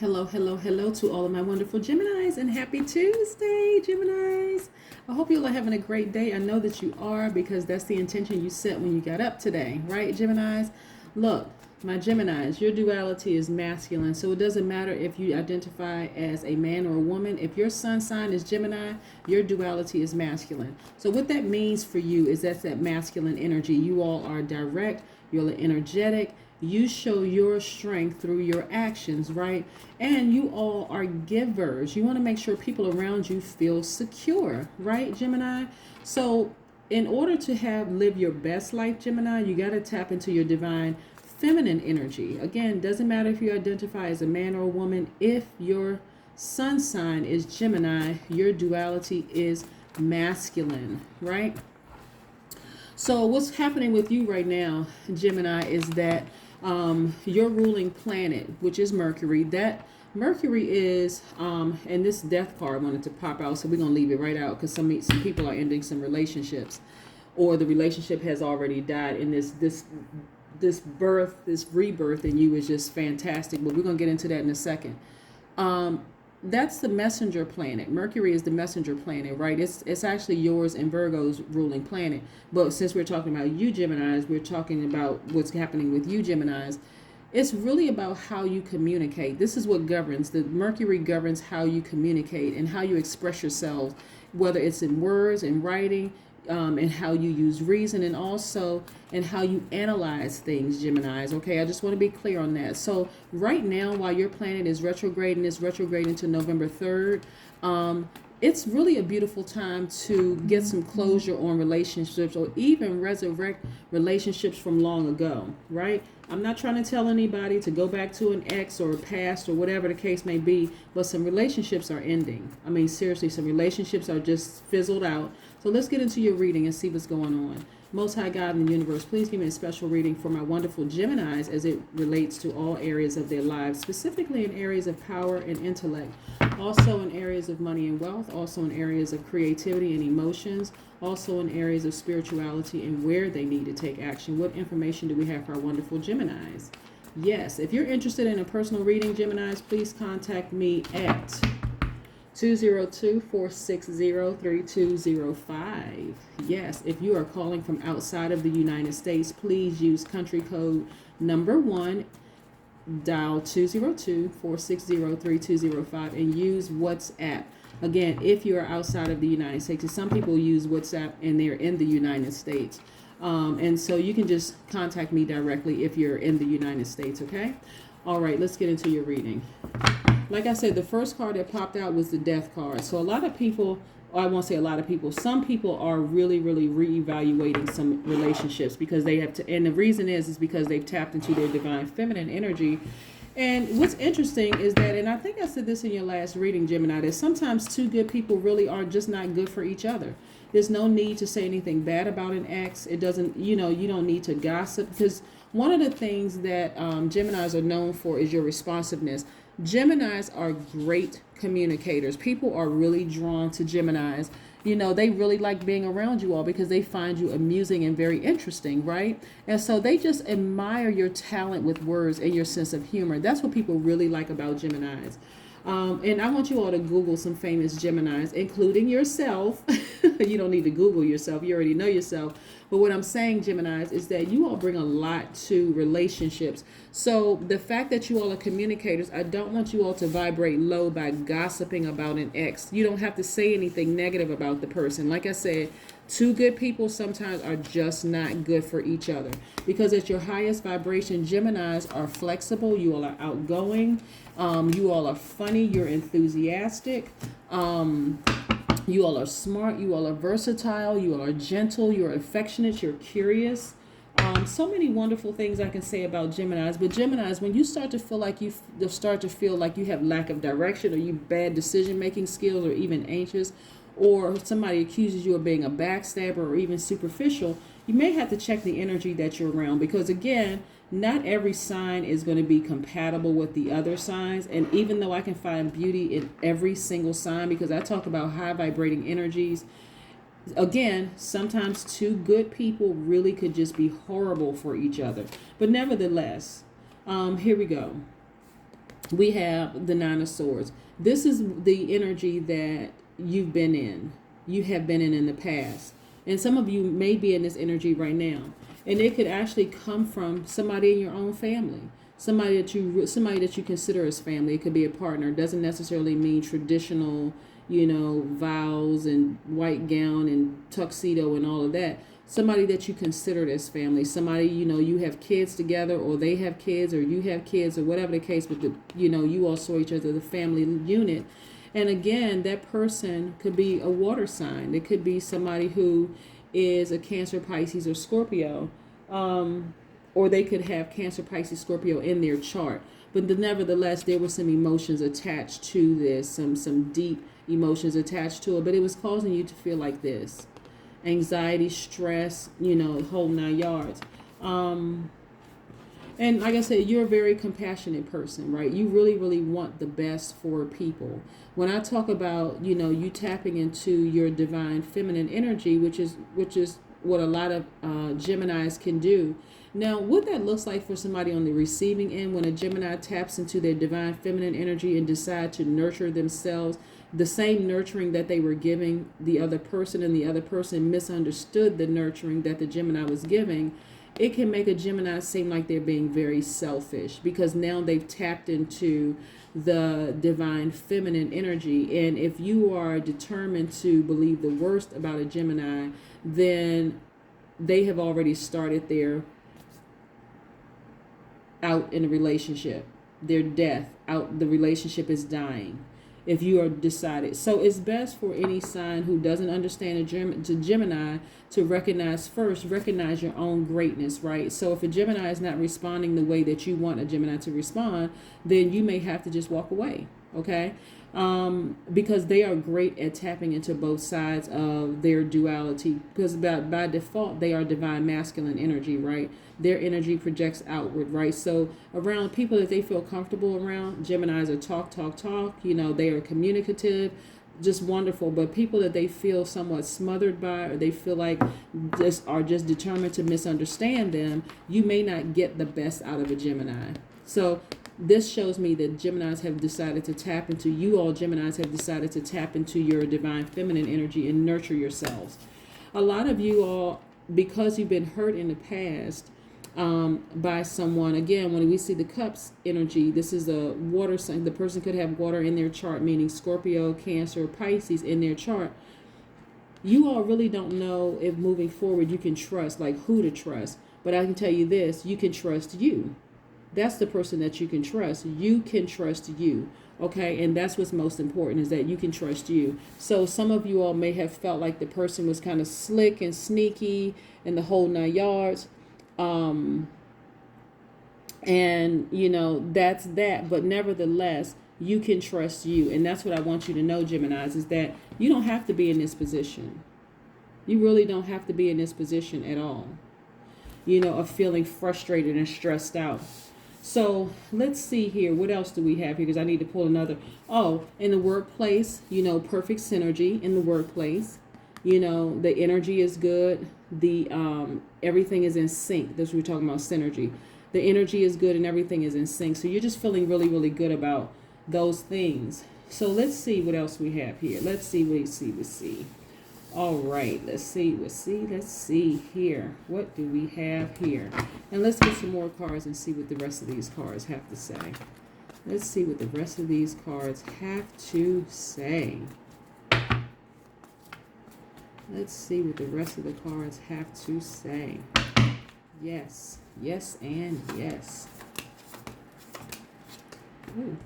Hello, hello, hello to all of my wonderful Geminis, and happy Tuesday, Geminis. I hope you all are having a great day. I know that you are, because that's the intention you set when you got up today, right, Geminis? Look, my Geminis, your duality is masculine, so it doesn't matter if you identify as a man or a woman. If your sun sign is Gemini, your duality is masculine. So what that means for you is that's that masculine energy. You all are direct, you're energetic, you show your strength through your actions, right? And you all are givers. You want to make sure people around you feel secure, right, Gemini? So in order to live your best life, Gemini, you got to tap into your divine feminine energy. Again, doesn't matter if you identify as a man or a woman. If your sun sign is Gemini, your duality is masculine, right? So what's happening with you right now, Gemini, is that your ruling planet, which is Mercury, that Mercury is, and this death card wanted to pop out, so we're going to leave it right out because some people are ending some relationships, or the relationship has already died, and this rebirth in you is just fantastic, but we're going to get into that in a second. That's the messenger planet. Mercury is the messenger planet, right? It's actually yours and Virgo's ruling planet. But since we're talking about you Geminis, we're talking about what's happening with you Geminis. It's really about how you communicate. This is what governs. The Mercury governs how you communicate and how you express yourselves, whether it's in words and writing, and how you use reason, and also and how you analyze things, Geminis. Okay, I just want to be clear on that. So right now, while your planet is retrograding, it's retrograding to November 3rd. It's really a beautiful time to get some closure on relationships, or even resurrect relationships from long ago, right? I'm not trying to tell anybody to go back to an ex or a past or whatever the case may be, but some relationships are ending. I mean, seriously, some relationships are just fizzled out. So let's get into your reading and see what's going on. Most High God in the universe, please give me a special reading for my wonderful Geminis as it relates to all areas of their lives, specifically in areas of power and intellect, also in areas of money and wealth, also in areas of creativity and emotions, also in areas of spirituality and where they need to take action. What information do we have for our wonderful Geminis? Yes, if you're interested in a personal reading, Geminis, please contact me at 202-460-3205. Yes, if you are calling from outside of the United States, please use country code number 1, dial 202-460-3205, and use WhatsApp. Again, if you are outside of the United States, some people use WhatsApp and they're in the United States. And so you can just contact me directly if you're in the United States, okay? All right, let's get into your reading. Like I said, the first card that popped out was the death card. So a lot of people, or I won't say a lot of people, some people are really, really reevaluating some relationships because they have to, and the reason is because they've tapped into their divine feminine energy. And what's interesting is that, and I think I said this in your last reading, Gemini, that sometimes two good people really are just not good for each other. There's no need to say anything bad about an ex. It doesn't, you don't need to gossip, because one of the things that Geminis are known for is your responsiveness. Geminis are great communicators. People are really drawn to Geminis. They really like being around you all because they find you amusing and very interesting, right? And so they just admire your talent with words and your sense of humor. That's what people really like about Geminis. And I want you all to Google some famous Geminis, including yourself. You don't need to Google yourself. You already know yourself. But what I'm saying, Geminis, is that you all bring a lot to relationships. So the fact that you all are communicators, I don't want you all to vibrate low by gossiping about an ex. You don't have to say anything negative about the person. Like I said, two good people sometimes are just not good for each other, because at your highest vibration, Geminis are flexible. You all are outgoing. You all are funny. You're enthusiastic. You all are smart. You all are versatile. You all are gentle. You're affectionate. You're curious. So many wonderful things I can say about Geminis. But Geminis, when you start to feel like you have lack of direction, or you bad decision making skills, or even anxious, or somebody accuses you of being a backstabber or even superficial, you may have to check the energy that you're around, because again, not every sign is going to be compatible with the other signs. And even though I can find beauty in every single sign, because I talk about high vibrating energies, again, sometimes two good people really could just be horrible for each other. But nevertheless, here we go. we have the Nine of Swords. This is the energy that you've been in. You have been in the past. And some of you may be in this energy right now. And it could actually come from somebody in your own family. Somebody that you consider as family. It could be a partner. It doesn't necessarily mean traditional, vows and white gown and tuxedo and all of that. Somebody that you considered as family, somebody, you have kids together, or they have kids, or you have kids, or whatever the case, but you all saw each other, the family unit. And again, that person could be a water sign. It could be somebody who is a Cancer, Pisces, or Scorpio, or they could have Cancer, Pisces, Scorpio in their chart. But nevertheless, there were some emotions attached to this, some deep emotions attached to it, but it was causing you to feel like this. Anxiety, stress, whole 9 yards. And like I said, you're a very compassionate person, right? You really, really want the best for people. When I talk about, you tapping into your divine feminine energy, which is what a lot of Geminis can do. Now, what that looks like for somebody on the receiving end, when a Gemini taps into their divine feminine energy and decide to nurture themselves, the same nurturing that they were giving the other person, and the other person misunderstood the nurturing that the Gemini was giving, it can make a Gemini seem like they're being very selfish, because now they've tapped into the divine feminine energy. And if you are determined to believe the worst about a Gemini, then they have already started their out in a relationship, their death out, the relationship is dying. If you are decided, so it's best for any sign who doesn't understand a Gemini to recognize your own greatness, right? So if a Gemini is not responding the way that you want a Gemini to respond, then you may have to just walk away, okay? Because they are great at tapping into both sides of their duality, because by default they are divine masculine energy, right? Their energy projects outward, right? So around people that they feel comfortable around, Geminis are talk, they are communicative, just wonderful. But people that they feel somewhat smothered by, or they feel like are just determined to misunderstand them, you may not get the best out of a Gemini. So this shows me that Geminis have decided to tap into, Geminis have decided to tap into your divine feminine energy and nurture yourselves. A lot of you all, because you've been hurt in the past by someone, again, when we see the cups energy, this is a water sign. The person could have water in their chart, meaning Scorpio, Cancer, Pisces in their chart. You all really don't know if moving forward you can trust, like who to trust. But I can tell you this, you can trust you. That's the person that you can trust. You can trust you, okay? And that's what's most important, is that you can trust you. So some of you all may have felt like the person was kind of slick and sneaky and the whole 9 yards. And, that's that. But nevertheless, you can trust you. And that's what I want you to know, Geminis, is that you don't have to be in this position. You really don't have to be in this position at all, of feeling frustrated and stressed out. So let's see here. What else do we have here? Because I need to pull another. Oh, in the workplace, perfect synergy in the workplace. The energy is good. The everything is in sync. That's what we're talking about, synergy. The energy is good and everything is in sync. So you're just feeling really, really good about those things. So let's see what else we have here. Let's see. All right, let's see here. What do we have here? And let's get some more cards and see what the rest of these cards have to say. Let's see what the rest of these cards have to say. Let's see what the rest of the cards have to say. Yes, yes, and yes. Ooh.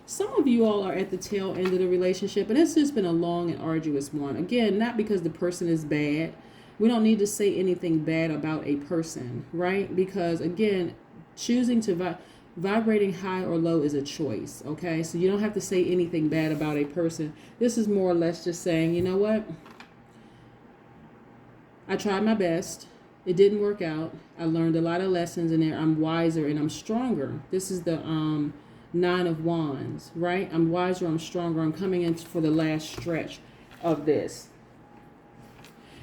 Some of you all are at the tail end of the relationship, and it's just been a long and arduous one. Again, not because the person is bad. We don't need to say anything bad about a person, right? Because again, choosing to vibrating high or low is a choice, okay? So you don't have to say anything bad about a person. This is more or less just saying, you know what? I tried my best. It didn't work out. I learned a lot of lessons in there. I'm wiser and I'm stronger. This is the 9 of Wands, right? I'm wiser, I'm stronger. I'm coming in for the last stretch of this.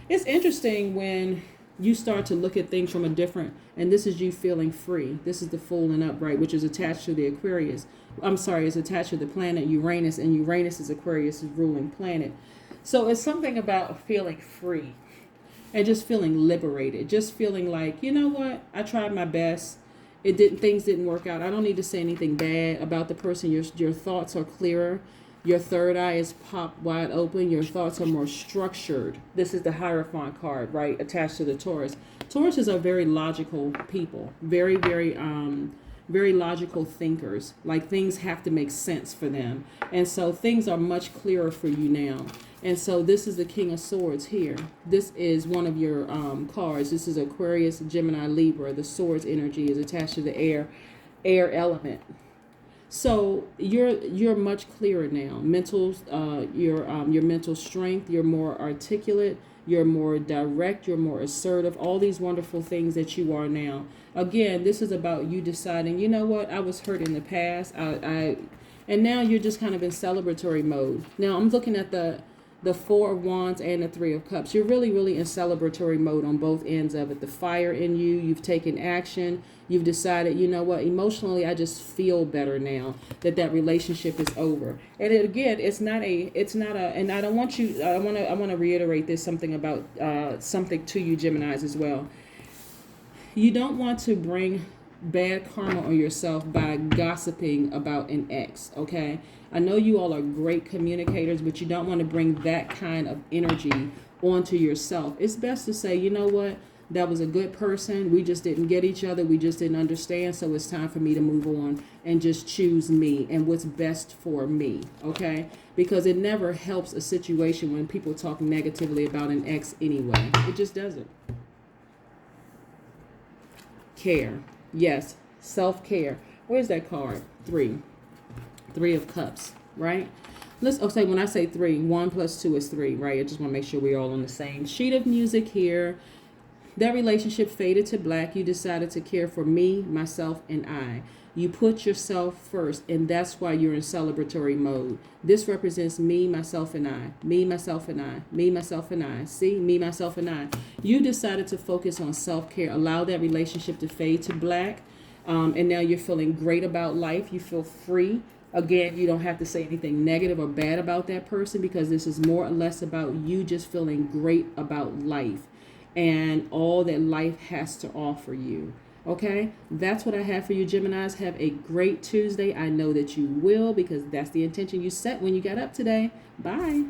It's interesting when you start to look at things from a different, and this is you feeling free. This is the full and upright, which is attached to the Aquarius. I'm sorry, it's attached to the planet Uranus, and Uranus is Aquarius' ruling planet. So it's something about feeling free and just feeling liberated, just feeling like, you know what, I tried my best. Things didn't work out. I don't need to say anything bad about the person. Your thoughts are clearer. Your third eye is popped wide open. Your thoughts are more structured. This is the Hierophant card, right, attached to the Taurus. Tauruses are very logical people, very logical thinkers. Like, things have to make sense for them. And so things are much clearer for you now. And so this is the King of Swords here. This is one of your cards. This is Aquarius, Gemini, Libra. The Swords energy is attached to the air element. So you're much clearer now. Your mental strength. You're more articulate. You're more direct. You're more assertive. All these wonderful things that you are now. Again, this is about you deciding, you know what, I was hurt in the past. And now you're just kind of in celebratory mode. Now I'm looking at the Four of Wands and the Three of Cups. You're really, really in celebratory mode on both ends of it. The fire in you, you've taken action. You've decided, you know what, emotionally, I just feel better now that relationship is over. And it's not a, and I don't want you, I want to reiterate this, something about, something to you Geminis as well. You don't want to bring bad karma on yourself by gossiping about an ex, okay? I know you all are great communicators, but you don't want to bring that kind of energy onto yourself. It's best to say, you know what, that was a good person. We just didn't get each other. We just didn't understand. So it's time for me to move on and just choose me and what's best for me, okay? Because it never helps a situation when people talk negatively about an ex anyway. It just doesn't. Care. Yes, self-care. Where's that card? Three of Cups, right? When I say 3, 1 + 2 is 3, right? I just want to make sure we're all on the same sheet of music here. That relationship faded to black. You decided to care for me, myself, and I. You put yourself first, and that's why you're in celebratory mode. This represents me, myself, and I. Me, myself, and I. Me, myself, and I. See? Me, myself, and I. You decided to focus on self-care. Allow that relationship to fade to black. And now you're feeling great about life. You feel free. Again, you don't have to say anything negative or bad about that person, because this is more or less about you just feeling great about life and all that life has to offer you. Okay, that's what I have for you, Geminis. Have a great Tuesday. I know that you will, because that's the intention you set when you got up today. Bye.